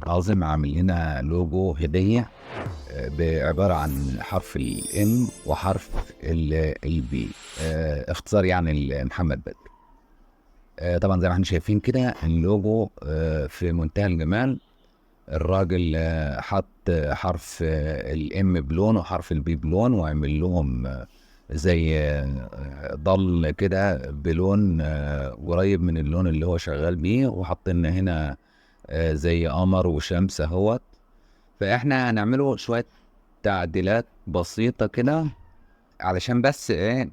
ناظم عامل لنا لوجو هدية بعبارة عن حرف الام وحرف البي، اختصار يعني محمد بدر. طبعا زي ما احنا شايفين كده اللوجو في منتهى الجمال. الراجل حط حرف الام بلون وحرف البي بلون، وعمل لهم زي ضل كده بلون قريب من اللون اللي هو شغال بيه، وحطينا هنا زي قمر وشمس اهوت. فاحنا هنعمله شوية تعديلات بسيطة كده علشان بس ايه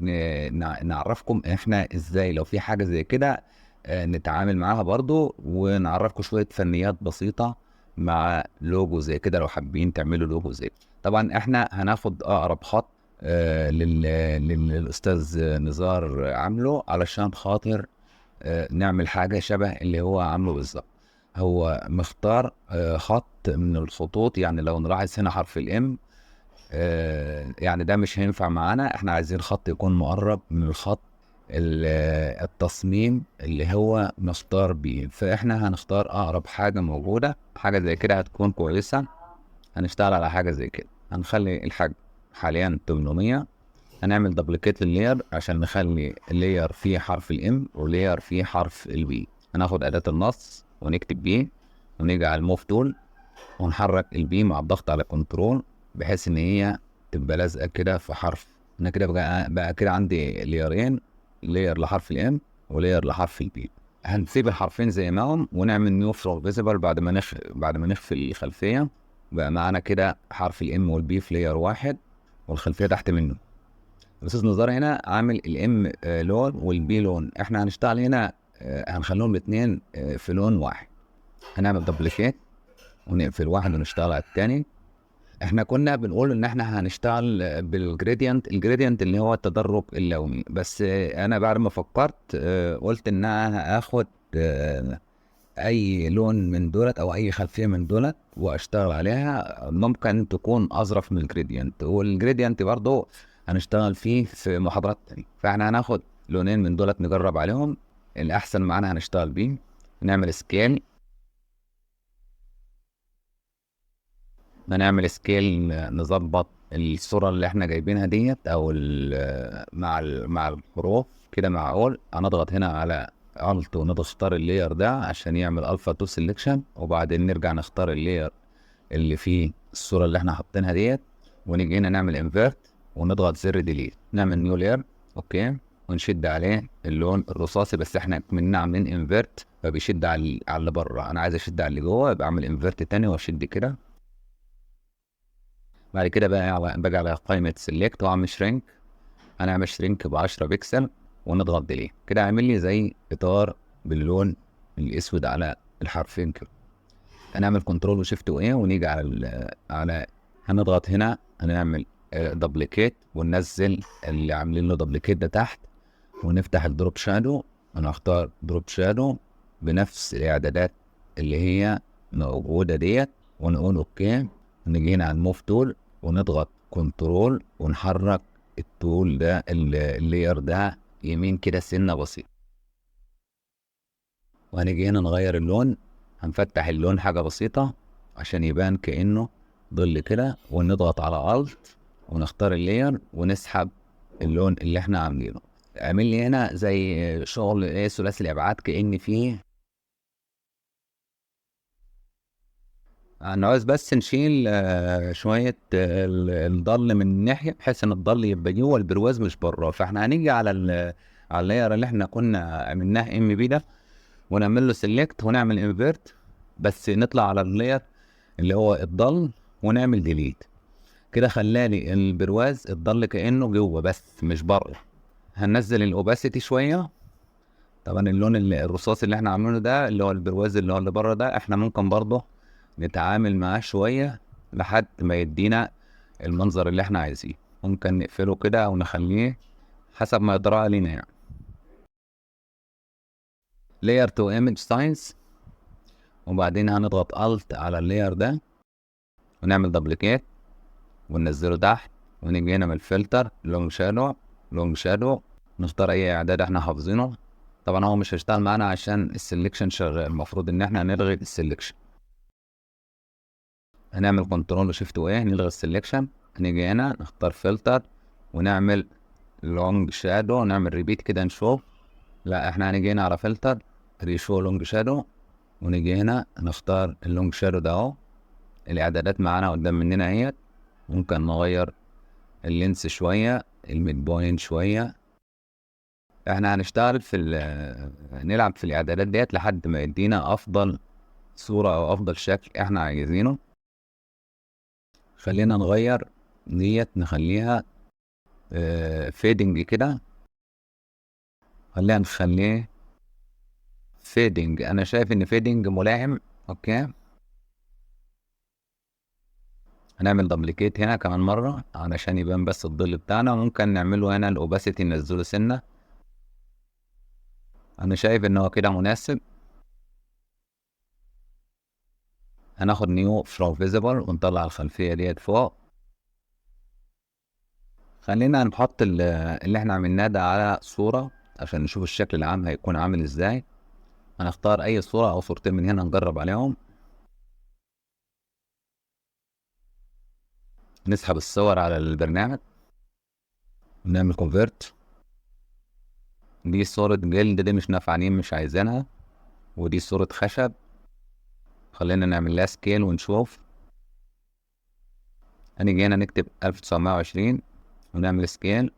نعرفكم احنا ازاي لو في حاجة زي كده نتعامل معاها برضو، ونعرفكم شوية فنيات بسيطة مع لوجو زي كده لو حابين تعملوا لوجو زي كده. طبعا احنا هناخد اقرب خط للاستاذ نزار عامله علشان خاطر نعمل حاجة شبه اللي هو عامله بالظبط. هو مختار خط من الخطوط، يعني لو نلاحظ هنا حرف الام يعني ده مش هينفع معانا، احنا عايزين خط يكون مقرب من الخط التصميم اللي هو نختار بيه. فاحنا هنختار اقرب حاجة موجودة، حاجة زي كده هتكون كويسة. هنشتغل على حاجة زي كده، هنخلي الحجم حاليا 800. هنعمل دبليكيت اللير عشان نخلي اللير فيه حرف الام ولير فيه حرف البي. هناخد أداة النص ونكتب بيه، ونيجي على الموف تول ونحرك البي مع الضغط على كنترول بحيث ان هي تبقى لازقه كده في حرف. انا كده بقى كده عندي ليرين، لير لحرف الام ولير لحرف البي. هنسيب الحرفين زي ما هم ونعمل نيو فروم فيزيبل بعد ما نخفي الخلفيه. بقى معانا كده حرف الام والبي في لير واحد والخلفيه تحت منه. الاستاذ نزار هنا عامل الام لون والبي لون، احنا هنشتغل هنا هنخليهم الاثنين في لون واحد. هنعمل دبليكيت ونقفل واحد ونشتغل على التاني. احنا كنا بنقول ان احنا هنشتغل بالجريدينت، الجريدينت اللي هو التدرج اللوني، بس انا بعد ما فكرت قلت ان انا هاخد اي لون من دولت او اي خلفيه من دولت واشتغل عليها، ممكن تكون اظرف من الجريدينت، والجريدينت برضه هنشتغل فيه في محاضرات تانية. فاحنا هناخد لونين من دولت نجرب عليهم الاحسن معانا هنشتغل بيه. نعمل سكيل، هنعمل سكيل نظبط الصورة اللي احنا جايبينها ديت او مع الحروف كده معقول. هنضغط هنا على الت ونختار اللاير ده عشان يعمل الفا تو سيلكشن، وبعدين نرجع نختار اللاير اللي فيه الصورة اللي احنا حاطينها ديت، ونيجي هنا نعمل انفيرت ونضغط زر ديليت، نعمل نيو لاير اوكي، ونشد عليه اللون الرصاصي. بس احنا كنا عاملين انفيرت فبيشد على اللي بره، انا عايز اشد على اللي جوه، يبقى اعمل انفيرت تاني واشد كده. بعد كده باجي على قائمة سيلكت واعمل شرينك. هنعمل شرينك ب 10 بكسل ونضغط ديليت، كده عامل لي زي اطار باللون الاسود على الحرفين كده. هنعمل كنترول وشيفت وايه ونيجي على هنضغط هنا، هنعمل دبليكيت وننزل اللي عاملين له دبليكيت ده تحت، ونفتح الدروب شادو ونختار دروب شادو بنفس الاعدادات اللي هي موجودة ديت، ونقول اوكي. ونيجي هنا على الموف تول ونضغط كنترول ونحرك التول ده اللاير ده يمين كده سنة بسيطة، وهنيجي هنا نغير اللون. هنفتح اللون حاجة بسيطة عشان يبان كأنه ظل كده، ونضغط على الت ونختار اللاير ونسحب اللون اللي احنا عاملينه. عامل لي هنا زي شغل ايه ثلاثي الابعاد كأن فيه. انا عاوز بس نشيل شوية الضل من الناحية بحيث ان الضل يبقى جوه البرواز مش بره. فاحنا هنيجي على اللاير اللي احنا كنا عملناه ام بي ده، ونعمل له سيلكت ونعمل انفيرت، بس نطلع على اللاير اللي هو الضل ونعمل ديليت. كده خلالي البرواز الضل كأنه جوه بس مش بره. هننزل الاوباسيتي شوية. طبعا اللون الرصاصي اللي احنا عاملينه ده اللي هو البرواز اللي هو اللي بره ده، احنا ممكن برضه نتعامل معاه شوية لحد ما يدينا المنظر اللي احنا عايزيه. ممكن نقفله كده او نخليه حسب ما يطرى علينا يعني. layer to image size، وبعدين هنضغط alt على اللاير ده ونعمل دبليكيت وننزله تحت، ونيجي هنا من الفلتر لونج شادو نختار اي اعداد احنا حافظينه. طبعا هو مش هيشتغل معانا عشان السلكشن شغال، المفروض ان احنا نلغي السلكشن. هنعمل كنترول وشيفت وايه، نلغي السلكشن، نيجي هنا نختار فلتر ونعمل لونج شادو، نعمل ريبيت كده نشوف. لا احنا هنيجي هنا على فلتر ريشو لونج شادو، ونيجي هنا نختار اللونج شادو ده اهو. الاعدادات معانا قدام مننا اهيت. ممكن نغير اللينس شوية، الميد بوينت شوية. احنا هنشتغل نلعب في الاعدادات ديت لحد ما يدينا افضل صورة او افضل شكل احنا عايزينه. خلينا نغير ديت، نخليها فيدنج كده. خلينا نخليه فيدنج، انا شايف ان فيدنج ملائم. اوكي، هنعمل دبليكيت هنا كمان مرة علشان يبان بس الظل بتاعنا. ممكن نعمله هنا الاوباسيتي ننزله سنة. انا شايف ان هو كده مناسب. هناخد نيو فروم فيزيبل ونطلع الخلفية ديت فوق. خلينا نحط اللي احنا عملناه ده على صورة عشان نشوف الشكل العام هيكون عامل ازاي. هنختار اي صورة او صورتين من هنا نجرب عليهم. نسحب الصور على البرنامج ونعمل كونفيرت. دي صورة جلد، دي مش نافعين مش عايزينها. ودي صورة خشب. خلينا نعمل لها سكيل ونشوف. هنيجي هنا نكتب 1920 ونعمل سكيل،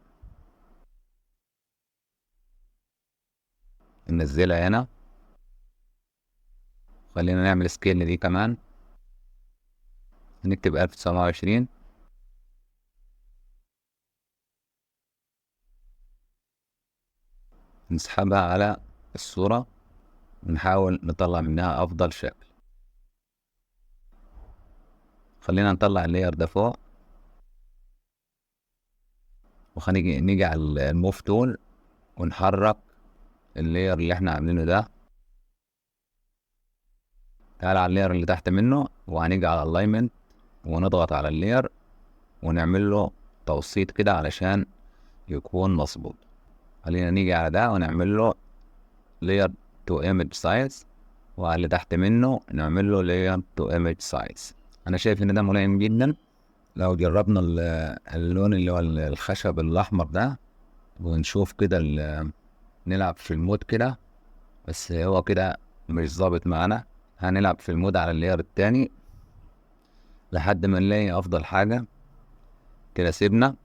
ننزلها هنا. خلينا نعمل سكيل دي كمان، نكتب 1920. نسحبها على الصورة ونحاول نطلع منها أفضل شكل. خلينا نطلع اللاير ده فوق، وخلينا نيجي على الموف تول ونحرك اللاير اللي احنا عاملينه ده. تعال على اللاير اللي تحت منه، وهنيجي على الاينمنت ونضغط على اللاير ونعمل له توسيط كده علشان يكون مظبوط. خلينا نيجي على ده ونعمل له layer to image size، وعلى اللي تحت منه نعمل له layer to image size. انا شايف ان ده ملائم جدا. لو جربنا اللون اللي هو الخشب الاحمر ده ونشوف كده نلعب في المود كده، بس هو كده مش ظابط معانا. هنلعب في المود على اللاير التاني لحد ما نلاقي افضل حاجة كده. سيبنا.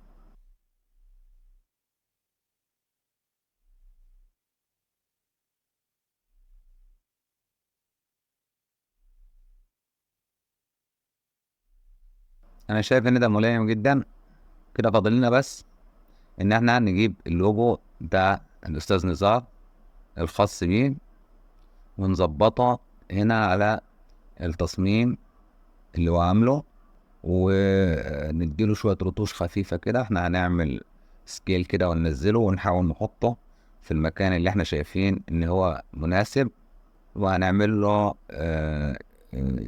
انا شايف ان ده ملائم جدا. كده فاضل لنا بس ان احنا نجيب اللوجو بتاع الاستاذ نزار الخاص بيه ونظبطه هنا على التصميم اللي هو عامله، ونديله شوية رطوش خفيفة كده. احنا هنعمل سكيل كده وننزله ونحاول نحطه في المكان اللي احنا شايفين ان هو مناسب. وهنعمل له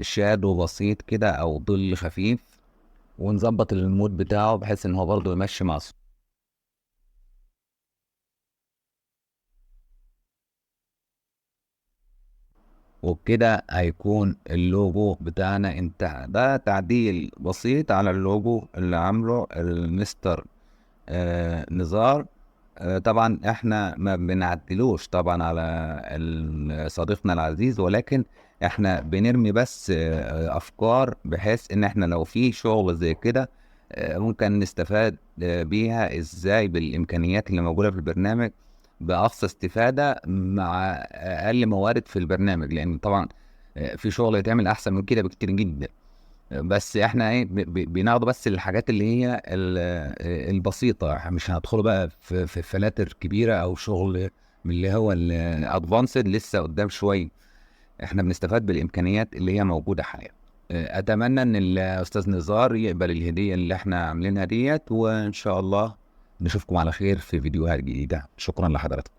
شادو بسيط كده او ظل خفيف، ونظبط المود بتاعه بحيث ان هو برضه يمشي مع الصوت. وبكده هيكون اللوجو بتاعنا انتهى. ده تعديل بسيط على اللوجو اللي عامله المستر نزار. طبعا احنا ما بنعدلوش طبعا على صديقنا العزيز، ولكن احنا بنرمي بس افكار بحيث ان احنا لو في شغل زي كده ممكن نستفاد بيها ازاي بالامكانيات اللي موجودة في البرنامج باقصى استفادة مع اقل موارد في البرنامج. لان طبعا في شغل يتعمل احسن من كده بكتير جدا. بس احنا ايه بناخده بس الحاجات اللي هي البسيطة. مش هندخله بقى في فلاتر كبيرة او شغل من اللي هو الادفانسد لسه قدام شوية. احنا بنستفاد بالامكانيات اللي هي موجودة حاليا. اتمنى ان الاستاذ نزار يقبل الهدية اللي احنا عاملينها ديت، وان شاء الله نشوفكم على خير في فيديوهات جديدة. شكرا لحضراتكم.